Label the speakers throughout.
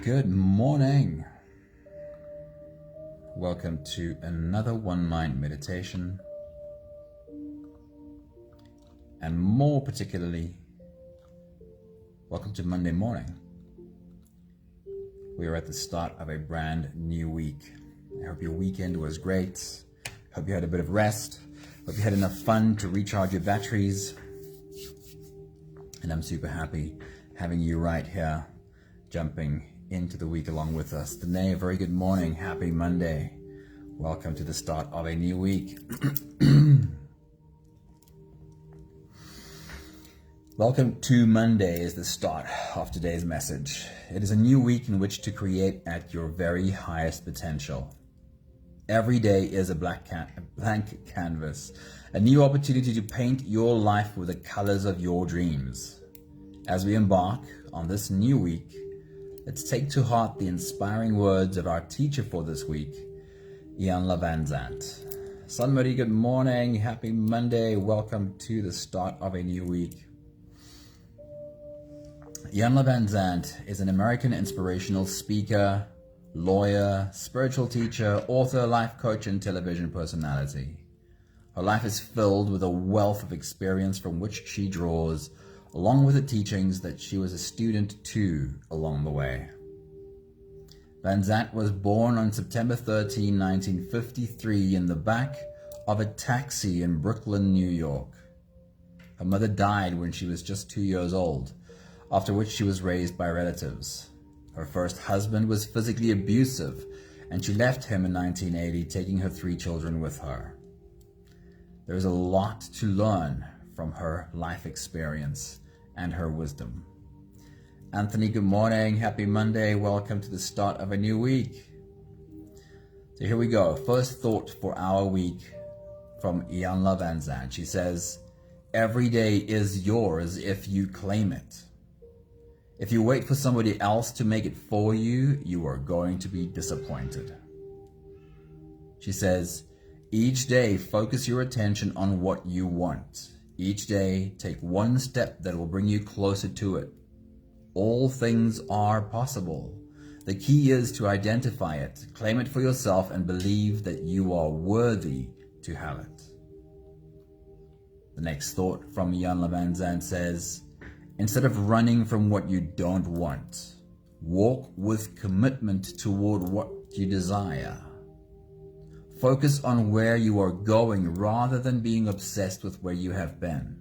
Speaker 1: Good morning. Welcome to another One Mind meditation, and more particularly, welcome to Monday morning. We are at the start of a brand new week. I hope your weekend was great. Hope you had a bit of rest. Hope you had enough fun to recharge your batteries. And I'm super happy having you right here, jumping into the week along with us. Danae, a very good morning. Happy Monday. Welcome to the start of a new week. Welcome to Monday is the start of today's message. It is a new week in which to create at your very highest potential. Every day is a blank canvas, a new opportunity to paint your life with the colors of your dreams. As we embark on this new week, let's take to heart the inspiring words of our teacher for this week, Ian Van Zandt. Somebody, good morning, happy Monday, welcome to the start of a new week. Ian Van Zandt is an American inspirational speaker, lawyer, spiritual teacher, author, life coach, and television personality. Her life is filled with a wealth of experience from which she draws, along with the teachings that she was a student to along the way. Van Zandt was born on September 13, 1953 in the back of a taxi in Brooklyn, New York. Her mother died when she was just 2 years old, after which she was raised by relatives. Her first husband was physically abusive, and she left him in 1980, taking her 3 children with her. There is a lot to learn from her life experience and her wisdom. Anthony, good morning. Happy Monday. Welcome to the start of a new week. So here we go. First thought for our week from Iyanla Van Zandt. She says, every day is yours if you claim it. If you wait for somebody else to make it for you, you are going to be disappointed. She says, each day focus your attention on what you want. Each day, take one step that will bring you closer to it. All things are possible. The key is to identify it, claim it for yourself, and believe that you are worthy to have it. The next thought from Iyanla Van Zandt says, instead of running from what you don't want, walk with commitment toward what you desire. Focus on where you are going rather than being obsessed with where you have been.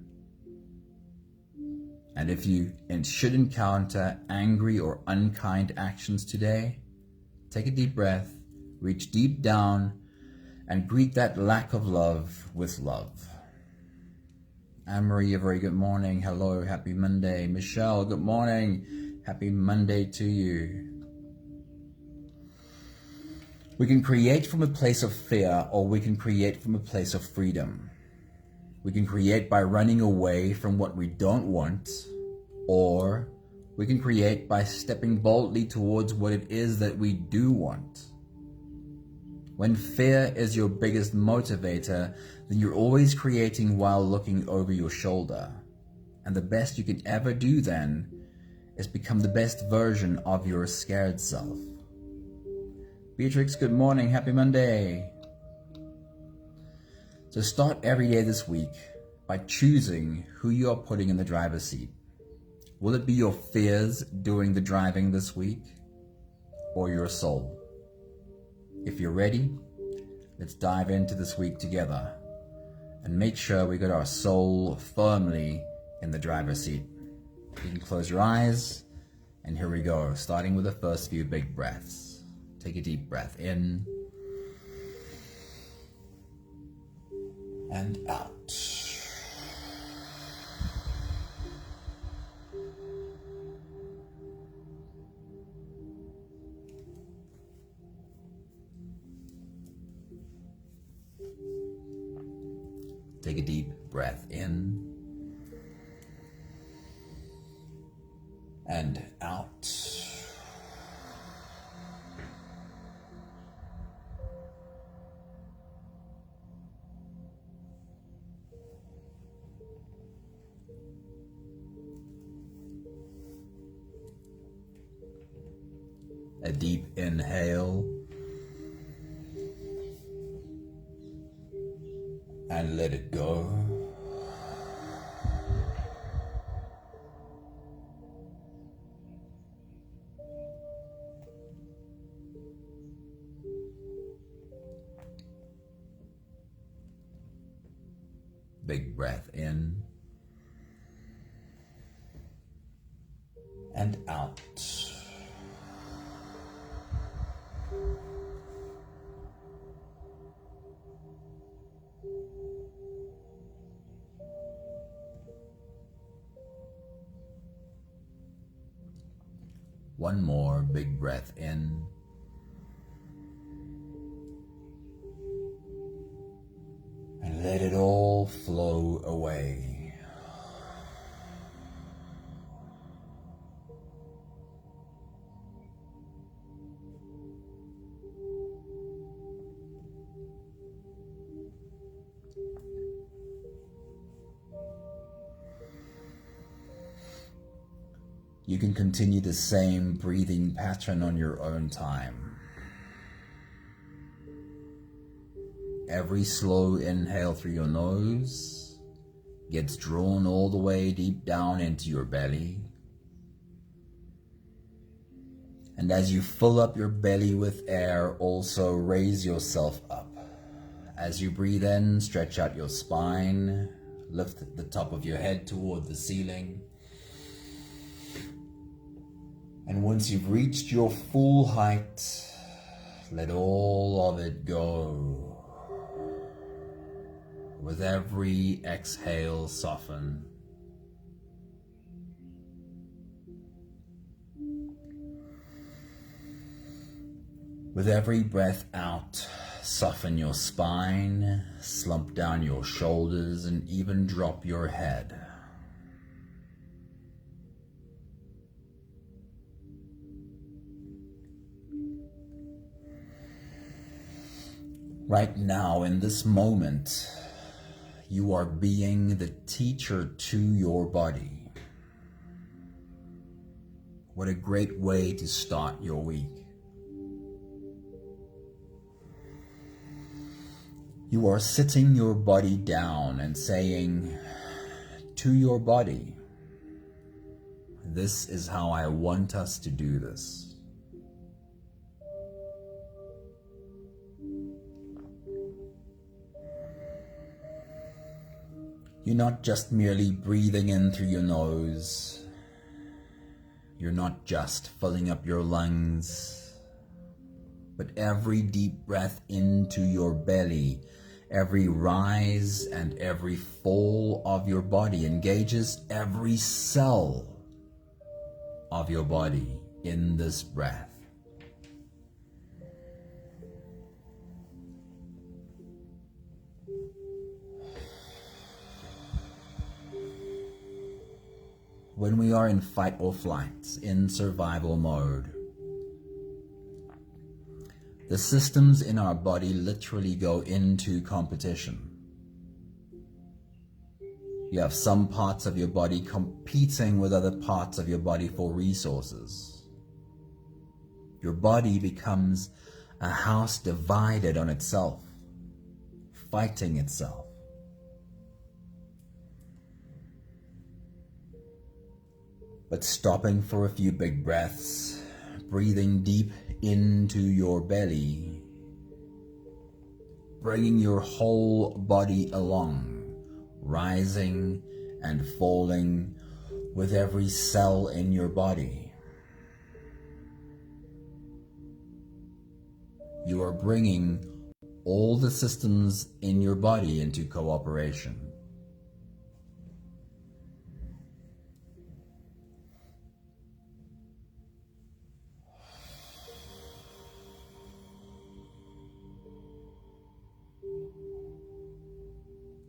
Speaker 1: And if you should encounter angry or unkind actions today, take a deep breath, reach deep down, and greet that lack of love with love. Anne-Marie, a very good morning. Hello, happy Monday. Michelle, good morning. Happy Monday to you. We can create from a place of fear, or we can create from a place of freedom. We can create by running away from what we don't want, or we can create by stepping boldly towards what it is that we do want. When fear is your biggest motivator, then you're always creating while looking over your shoulder. And the best you can ever do then is become the best version of your scared self. Beatrix, good morning. Happy Monday. So start every day this week by choosing who you are putting in the driver's seat. Will it be your fears doing the driving this week, or your soul? If you're ready, let's dive into this week together and make sure we got our soul firmly in the driver's seat. You can close your eyes, and here we go, starting with the first few big breaths. Take a deep breath in and out. Take a deep breath in and out. A deep inhale. And let it go. Big breath in and out. One more big breath in and let it all flow away. You can continue the same breathing pattern on your own time. Every slow inhale through your nose gets drawn all the way deep down into your belly. And as you fill up your belly with air, also raise yourself up. As you breathe in, stretch out your spine, lift the top of your head toward the ceiling. And once you've reached your full height, let all of it go. With every exhale, soften. With every breath out, soften your spine, slump down your shoulders, and even drop your head. Right now, in this moment, you are being the teacher to your body. What a great way to start your week. You are sitting your body down and saying to your body, this is how I want us to do this. You're not just merely breathing in through your nose. You're not just filling up your lungs. But every deep breath into your belly, every rise and every fall of your body engages every cell of your body in this breath. When we are in fight or flight, in survival mode, the systems in our body literally go into competition. You have some parts of your body competing with other parts of your body for resources. Your body becomes a house divided on itself, fighting itself. But stopping for a few big breaths, breathing deep into your belly, bringing your whole body along, rising and falling with every cell in your body. You are bringing all the systems in your body into cooperation.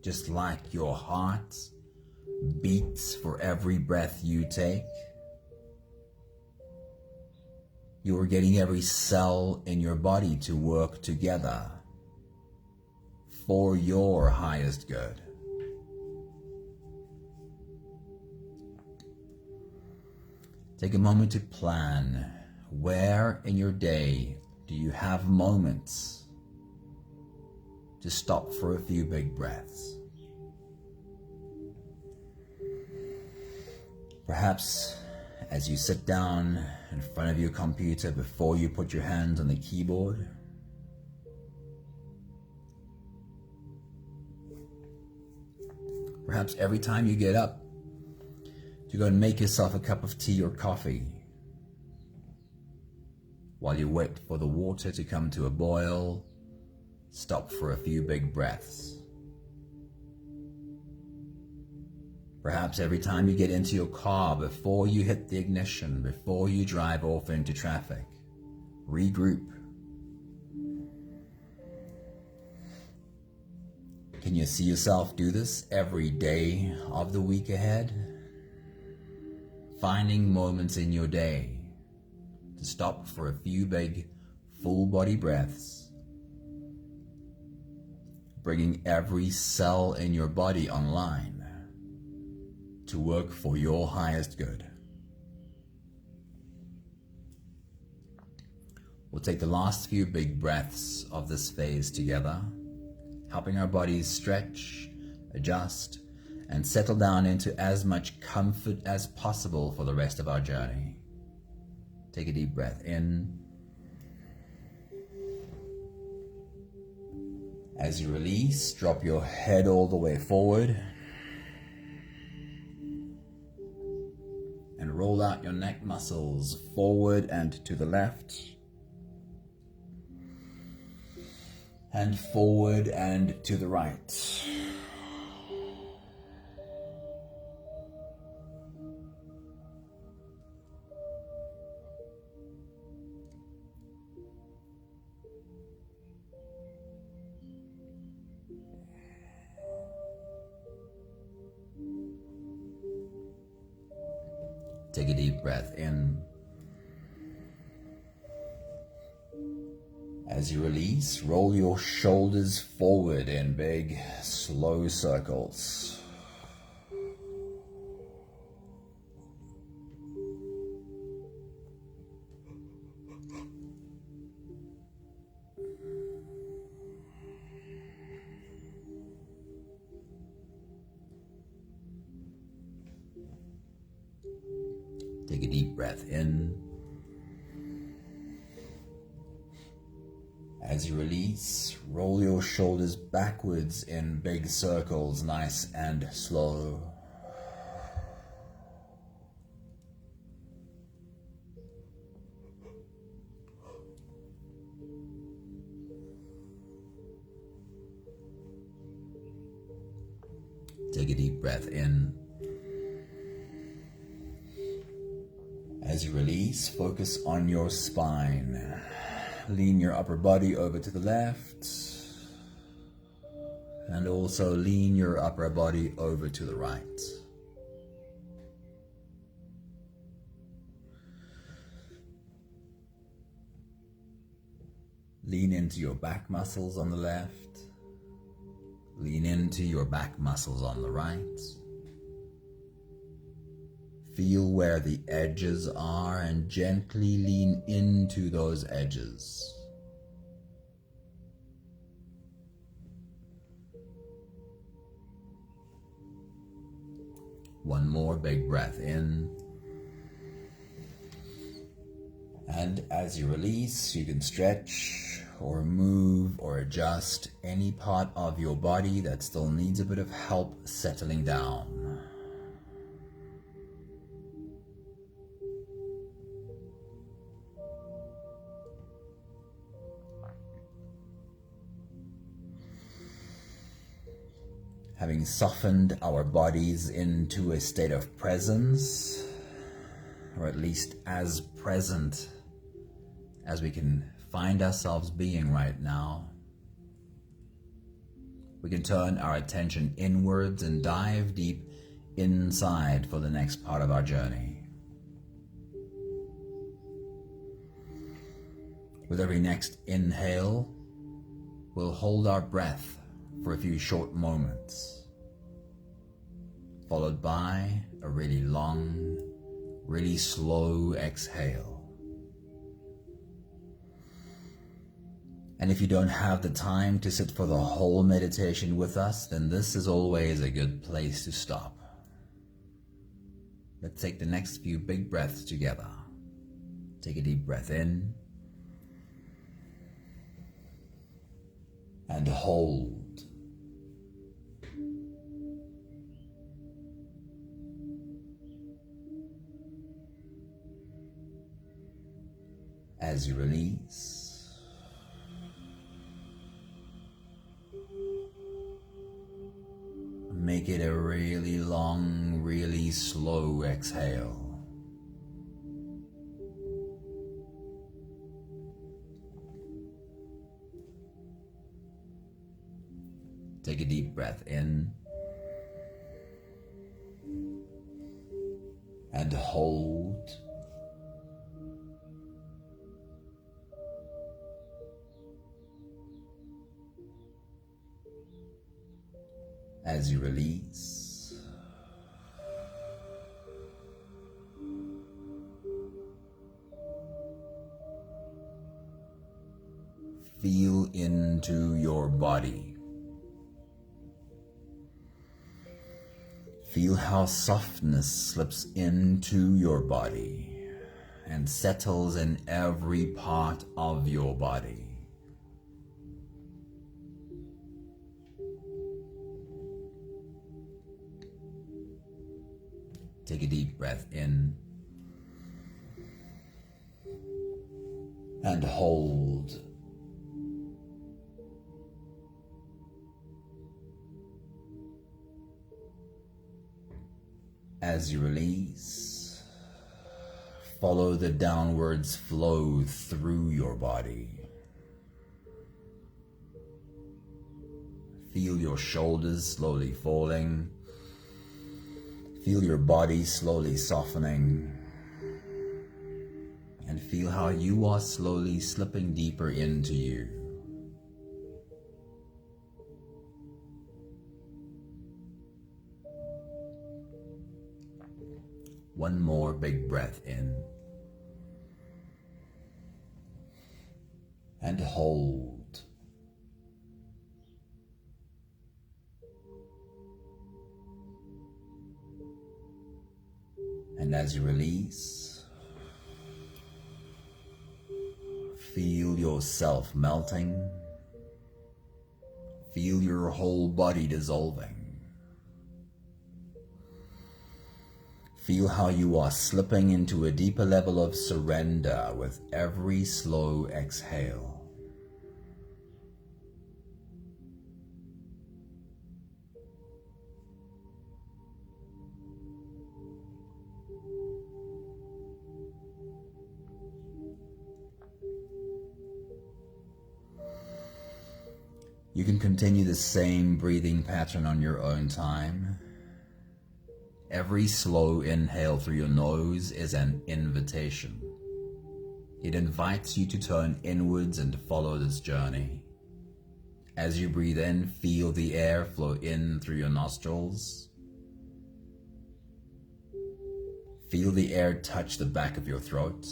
Speaker 1: Just like your heart beats for every breath you take, you are getting every cell in your body to work together for your highest good. Take a moment to plan Where in your day do you have moments to stop for a few big breaths? Perhaps as you sit down in front of your computer before you put your hands on the keyboard. Perhaps every time you get up to go and make yourself a cup of tea or coffee, while you wait for the water to come to a boil, stop for a few big breaths. Perhaps every time you get into your car, before you hit the ignition, before you drive off into traffic, regroup. Can you see yourself do this every day of the week ahead? Finding moments in your day to stop for a few big, full body breaths, bringing every cell in your body online to work for your highest good. We'll take the last few big breaths of this phase together, helping our bodies stretch, adjust, and settle down into as much comfort as possible for the rest of our journey. Take a deep breath in. As you release, drop your head all the way forward and roll out your neck muscles forward and to the left, and forward and to the right. Take a deep breath in. As you release, roll your shoulders forward in big, slow circles. Take a deep breath in. As you release, roll your shoulders backwards in big circles, nice and slow. Take a deep breath in. As you release, focus on your spine. Lean your upper body over to the left, and also lean your upper body over to the right. Lean into your back muscles on the left. Lean into your back muscles on the right. Feel where the edges are and gently lean into those edges. One more big breath in. And as you release, you can stretch or move or adjust any part of your body that still needs a bit of help settling down. Having softened our bodies into a state of presence, or at least as present as we can find ourselves being right now, we can turn our attention inwards and dive deep inside for the next part of our journey. With every next inhale, we'll hold our breath for a few short moments, followed by a really long, really slow exhale. And if you don't have the time to sit for the whole meditation with us, then this is always a good place to stop. Let's take the next few big breaths together. Take a deep breath in and hold. As you release, make it a really long, really slow exhale. Take a deep breath in and hold. As you release, feel into your body. Feel how softness slips into your body and settles in every part of your body. Take a deep breath in and hold. As you release, follow the downwards flow through your body. Feel your shoulders slowly falling. Feel your body slowly softening. And feel how you are slowly slipping deeper into you. One more big breath in. And hold. And as you release, feel yourself melting. Feel your whole body dissolving. Feel how you are slipping into a deeper level of surrender with every slow exhale. You can continue the same breathing pattern on your own time. Every slow inhale through your nose is an invitation. It invites you to turn inwards and follow this journey. As you breathe in, feel the air flow in through your nostrils. Feel the air touch the back of your throat.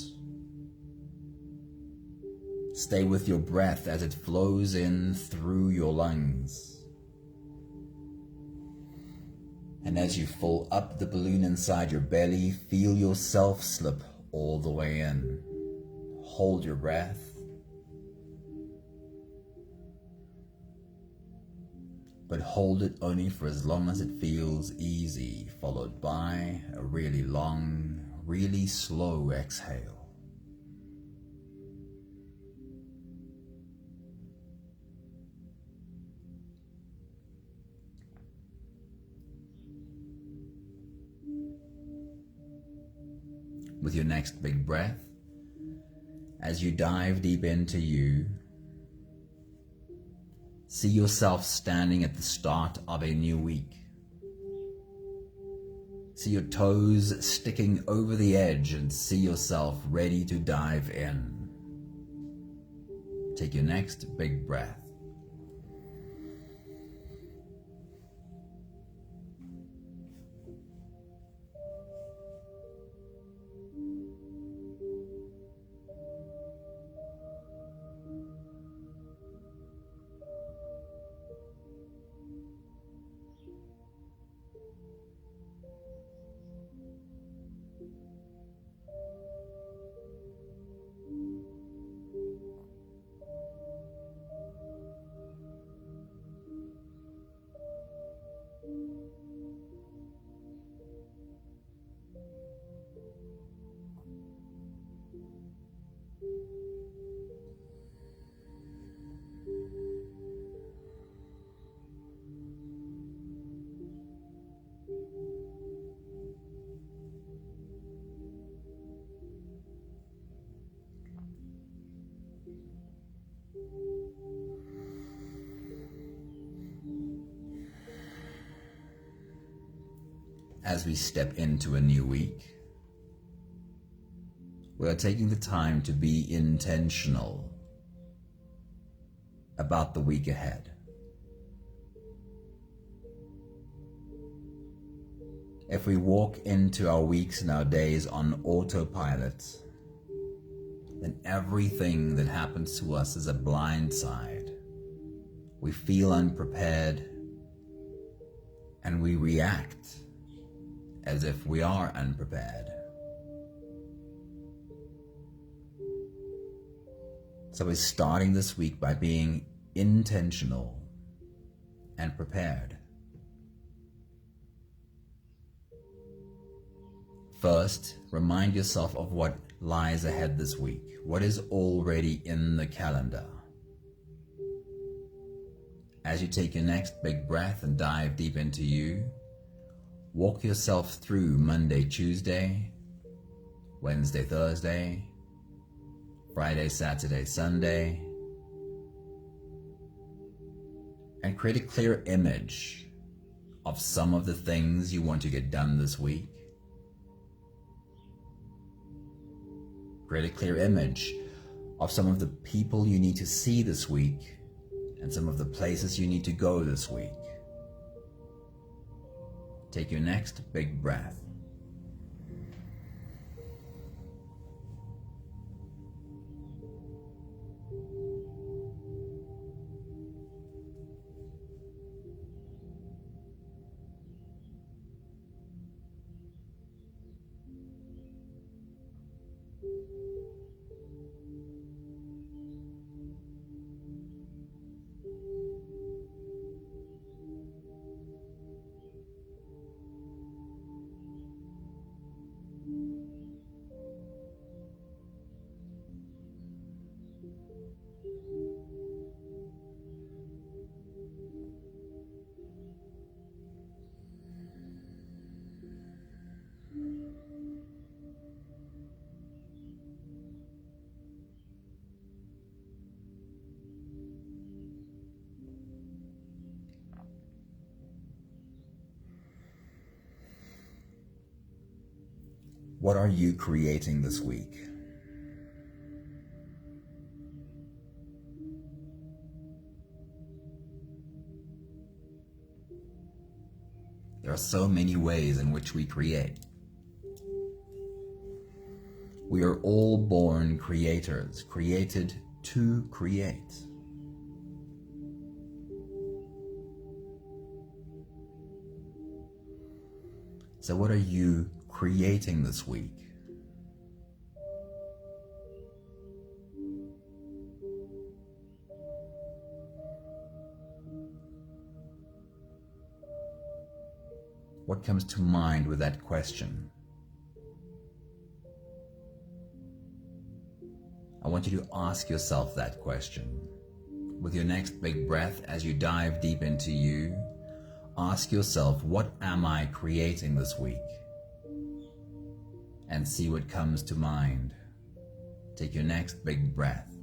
Speaker 1: Stay with your breath as it flows in through your lungs. And as you fill up the balloon inside your belly, feel yourself slip all the way in. Hold your breath. But hold it only for as long as it feels easy, followed by a really long, really slow exhale. With your next big breath, as you dive deep into you, see yourself standing at the start of a new week. See your toes sticking over the edge and see yourself ready to dive in. Take your next big breath. as we step into a new week, we are taking the time to be intentional about the week ahead. If we walk into our weeks and our days on autopilot, then everything that happens to us is a blind side. We feel unprepared and we react as if we are unprepared. So we're starting this week by being intentional and prepared. First, remind yourself of what lies ahead this week. What is already in the calendar? As you take your next big breath and dive deep into you, walk yourself through Monday, Tuesday, Wednesday, Thursday, Friday, Saturday, Sunday, and create a clear image of some of the things you want to get done this week. Create a clear image of some of the people you need to see this week and some of the places you need to go this week. Take your next big breath. What are you creating this week? There are so many ways in which we create. We are all born creators, created to create. So what are you creating this week? What comes to mind with that question? I want you to ask yourself that question. With your next big breath, as you dive deep into you, ask yourself, what am I creating this week? And see what comes to mind. Take your next big breath.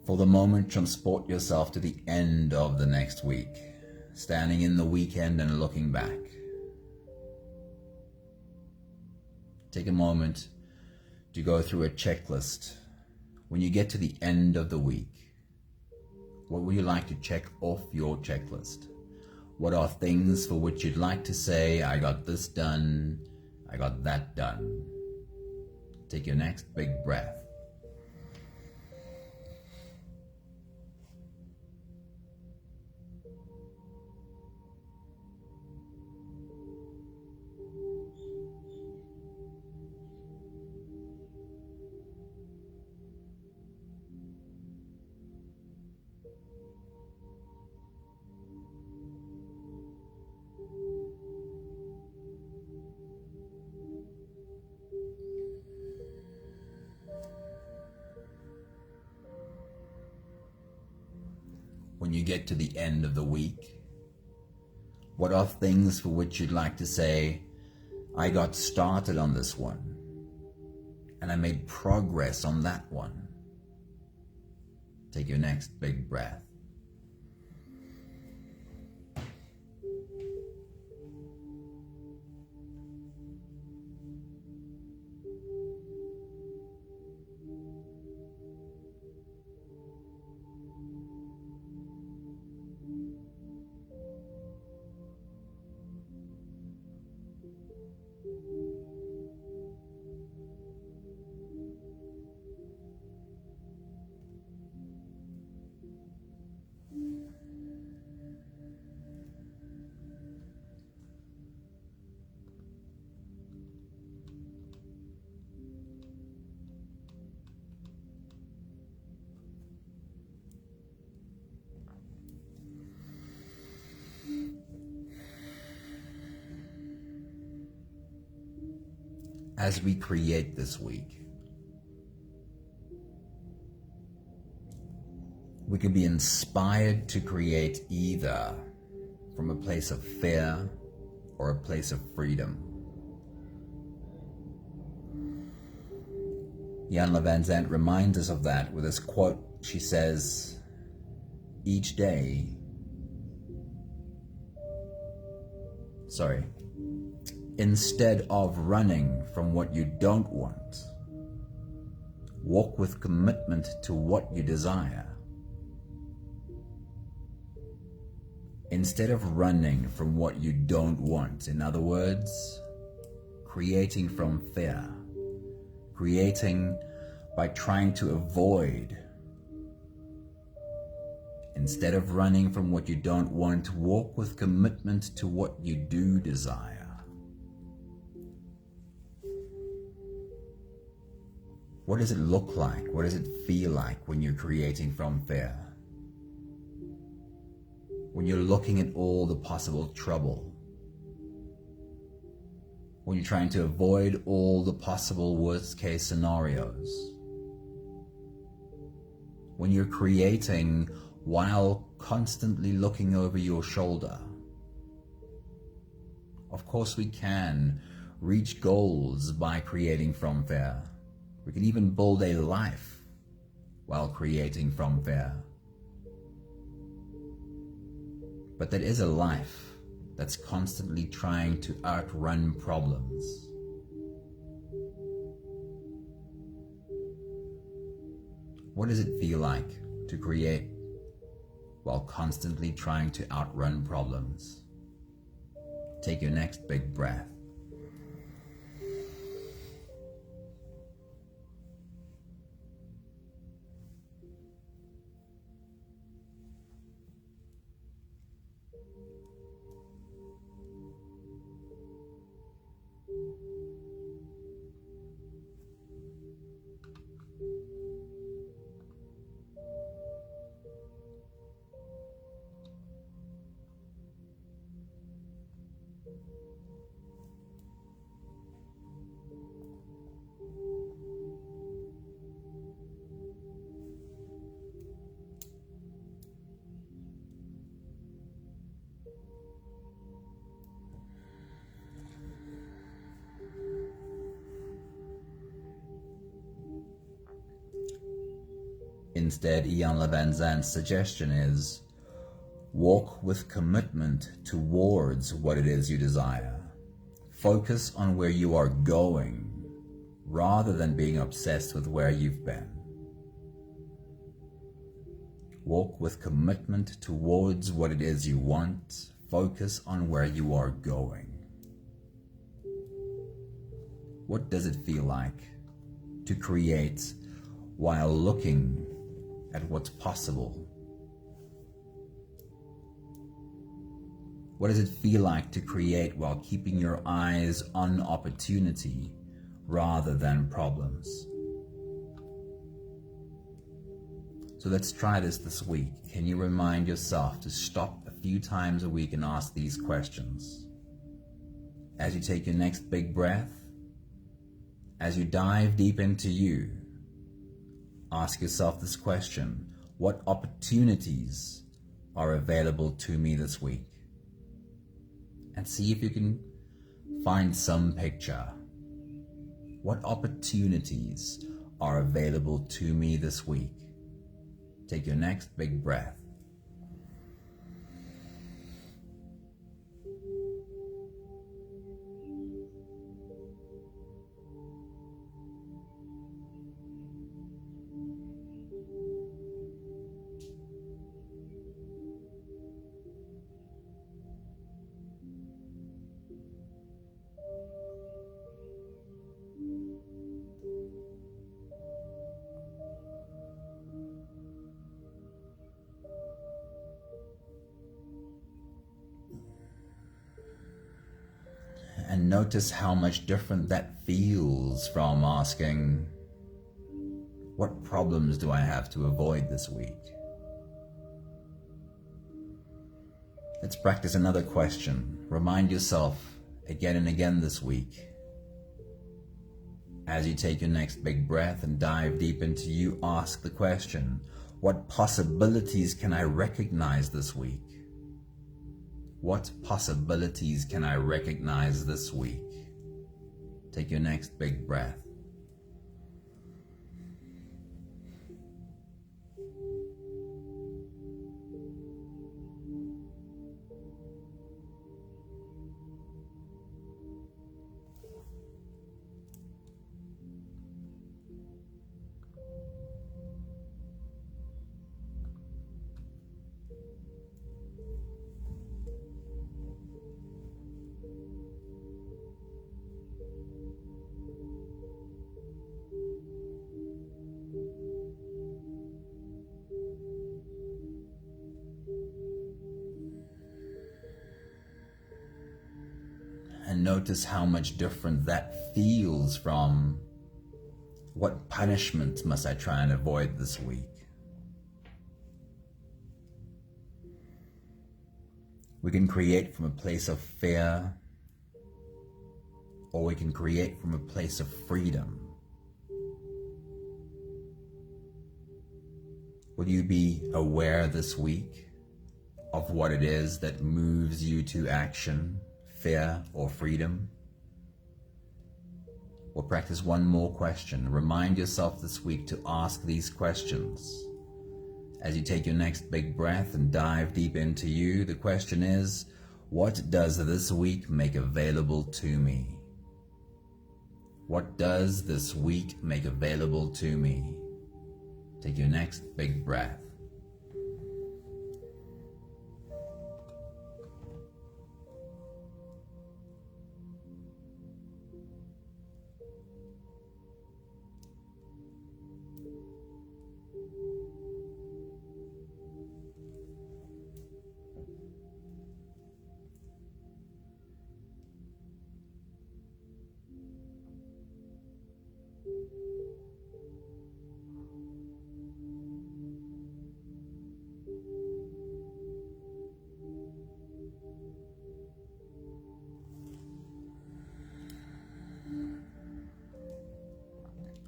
Speaker 1: For the moment, transport yourself to the end of the next week, standing in the weekend and looking back. Take a moment to go through a checklist. When you get to the end of the week, what would you like to check off your checklist? What are things for which you'd like to say, I got this done, I got that done? Take your next big breath. When you get to the end of the week, what are things for which you'd like to say, I got started on this one, and I made progress on that one? Take your next big breath. As we create this week, we can be inspired to create either from a place of fear or a place of freedom. Iyanla Vanzant reminds us of that with this quote. She says, instead of running from what you don't want, walk with commitment to what you desire. Instead of running from what you don't want, in other words, creating from fear, creating by trying to avoid. Instead of running from what you don't want, walk with commitment to what you do desire. What does it look like? What does it feel like when you're creating from fear? When you're looking at all the possible trouble? When you're trying to avoid all the possible worst-case scenarios? When you're creating while constantly looking over your shoulder? Of course we can reach goals by creating from fear. We can even build a life while creating from fear. But that is a life that's constantly trying to outrun problems. What does it feel like to create while constantly trying to outrun problems? Take your next big breath. Instead, Iyanla Vanzant's suggestion is, walk with commitment towards what it is you desire. Focus on where you are going, rather than being obsessed with where you've been. Walk with commitment towards what it is you want. Focus on where you are going. What does it feel like to create while looking at what's possible? What does it feel like to create while keeping your eyes on opportunity rather than problems? So let's try this week. Can you remind yourself to stop a few times a week and ask these questions? As you take your next big breath, as you dive deep into you, ask yourself this question: what opportunities are available to me this week? And see if you can find some picture. What opportunities are available to me this week? Take your next big breath. And notice how much different that feels from asking, what problems do I have to avoid this week? Let's practice another question. Remind yourself again and again this week. As you take your next big breath and dive deep into you, ask the question, what possibilities can I recognize this week? What possibilities can I recognize this week? Take your next big breath. And notice how much different that feels from, what punishment must I try and avoid this week? We can create from a place of fear, or we can create from a place of freedom. Will you be aware this week of what it is that moves you to action? Fear or freedom? We'll practice one more question. Remind yourself this week to ask these questions. As you take your next big breath and dive deep into you, the question is, what does this week make available to me? What does this week make available to me? Take your next big breath.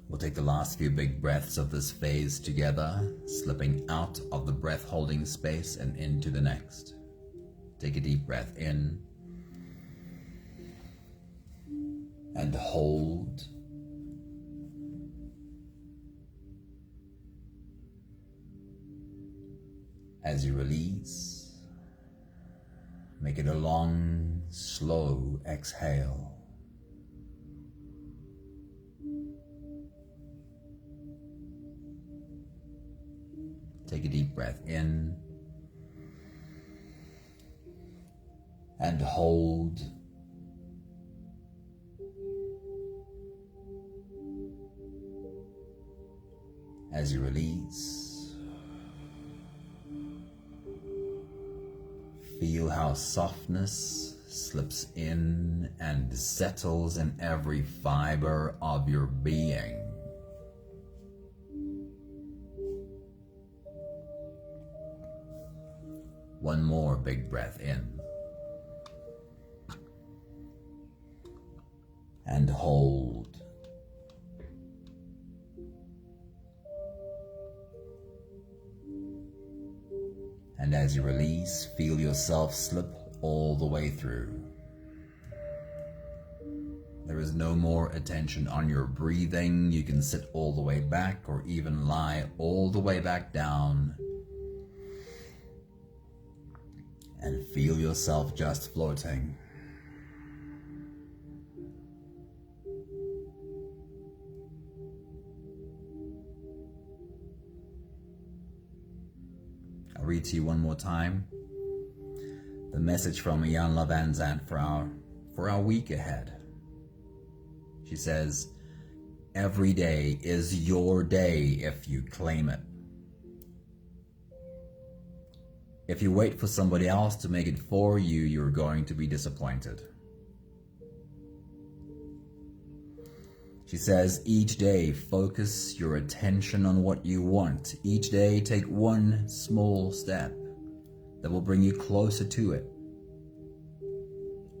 Speaker 1: We'll take the last few big breaths of this phase together, slipping out of the breath holding space and into the next. Take a deep breath in and hold. As you release, make it a long, slow exhale. Take a deep breath in and hold. As you release, Feel how softness slips in and settles in every fiber of your being. One more big breath in. And hold. And as you release, feel yourself slip all the way through. There is no more attention on your breathing. You can sit all the way back or even lie all the way back down and feel yourself just floating. I'll read to you one more time the message from Iyanla Vanzant for our week ahead. She says, every day is your day if you claim it. If you wait for somebody else to make it for you, you're going to be disappointed. She says, each day, focus your attention on what you want. Each day, take one small step that will bring you closer to it.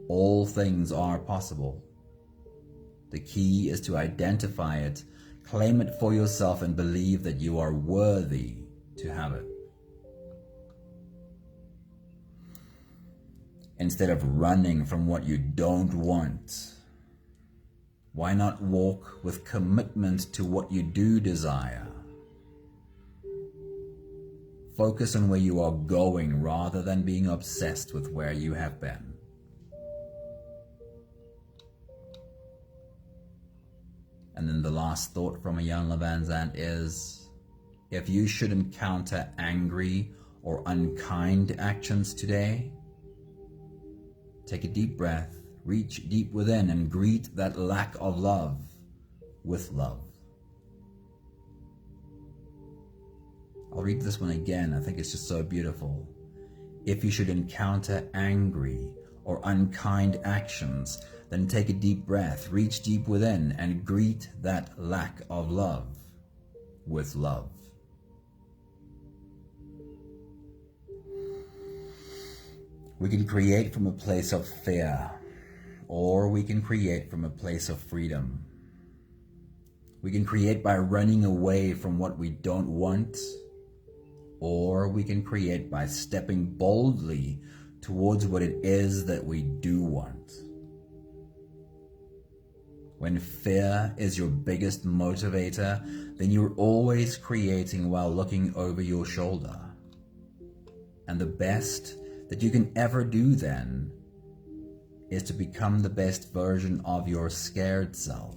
Speaker 1: All things are possible. The key is to identify it, claim it for yourself, and believe that you are worthy to have it. Instead of running from what you don't want, why not walk with commitment to what you do desire? Focus on where you are going rather than being obsessed with where you have been. And then the last thought from Iyanla Vanzant is, if you should encounter angry or unkind actions today, take a deep breath, reach deep within, and greet that lack of love with love. I'll read this one again. I think it's just so beautiful. If you should encounter angry or unkind actions, then take a deep breath, reach deep within, and greet that lack of love with love. We can create from a place of fear, or we can create from a place of freedom. We can create by running away from what we don't want, or we can create by stepping boldly towards what it is that we do want. When fear is your biggest motivator, then you're always creating while looking over your shoulder. And the best that you can ever do then is to become the best version of your scared self.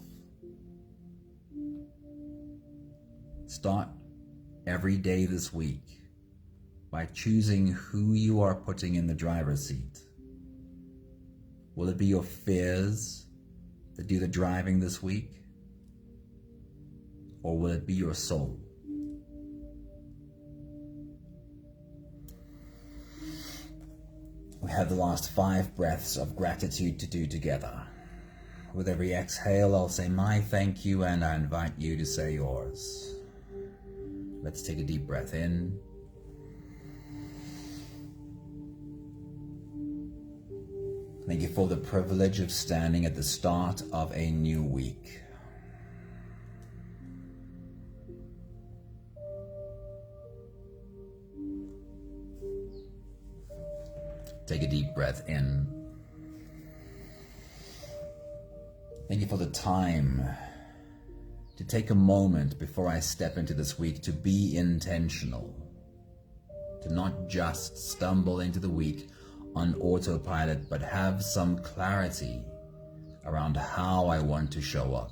Speaker 1: Start every day this week by choosing who you are putting in the driver's seat. Will it be your fears that do the driving this week? Or will it be your soul? We have the last 5 breaths of gratitude to do together. With every exhale, I'll say my thank you, and I invite you to say yours. Let's take a deep breath in. Thank you for the privilege of standing at the start of a new week. Take a deep breath in. Thank you for the time to take a moment before I step into this week to be intentional, to not just stumble into the week on autopilot, but have some clarity around how I want to show up.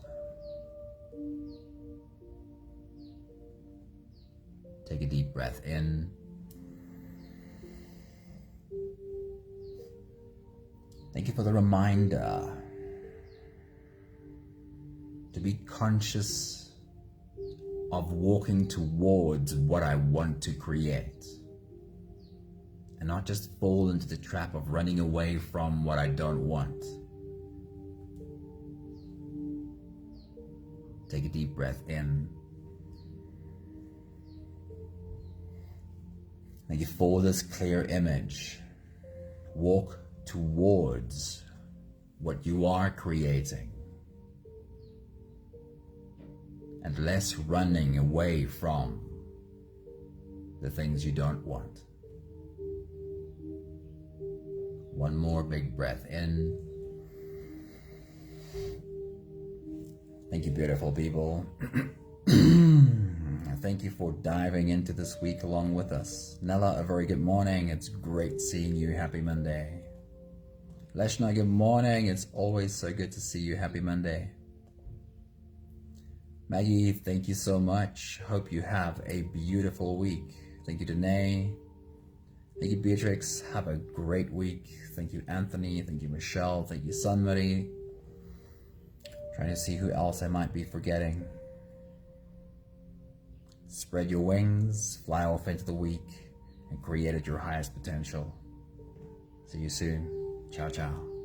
Speaker 1: Take a deep breath in. Thank you for the reminder to be conscious of walking towards what I want to create, and and not just fall into the trap of running away from what I don't want. Take a deep breath in. Thank you for this clear image. Walk towards what you are creating, and less running away from the things you don't want. One more big breath in. Thank you, beautiful people. Thank you for diving into this week along with us. Nella, a very good morning. It's great seeing you. Happy Monday. Leshna, good morning. It's always so good to see you. Happy Monday. Maggie, thank you so much. Hope you have a beautiful week. Thank you, Danae. Thank you, Beatrix. Have a great week. Thank you, Anthony. Thank you, Michelle. Thank you, Sunmary. Trying to see who else I might be forgetting. Spread your wings, fly off into the week, and create at your highest potential. See you soon. Ciao, ciao.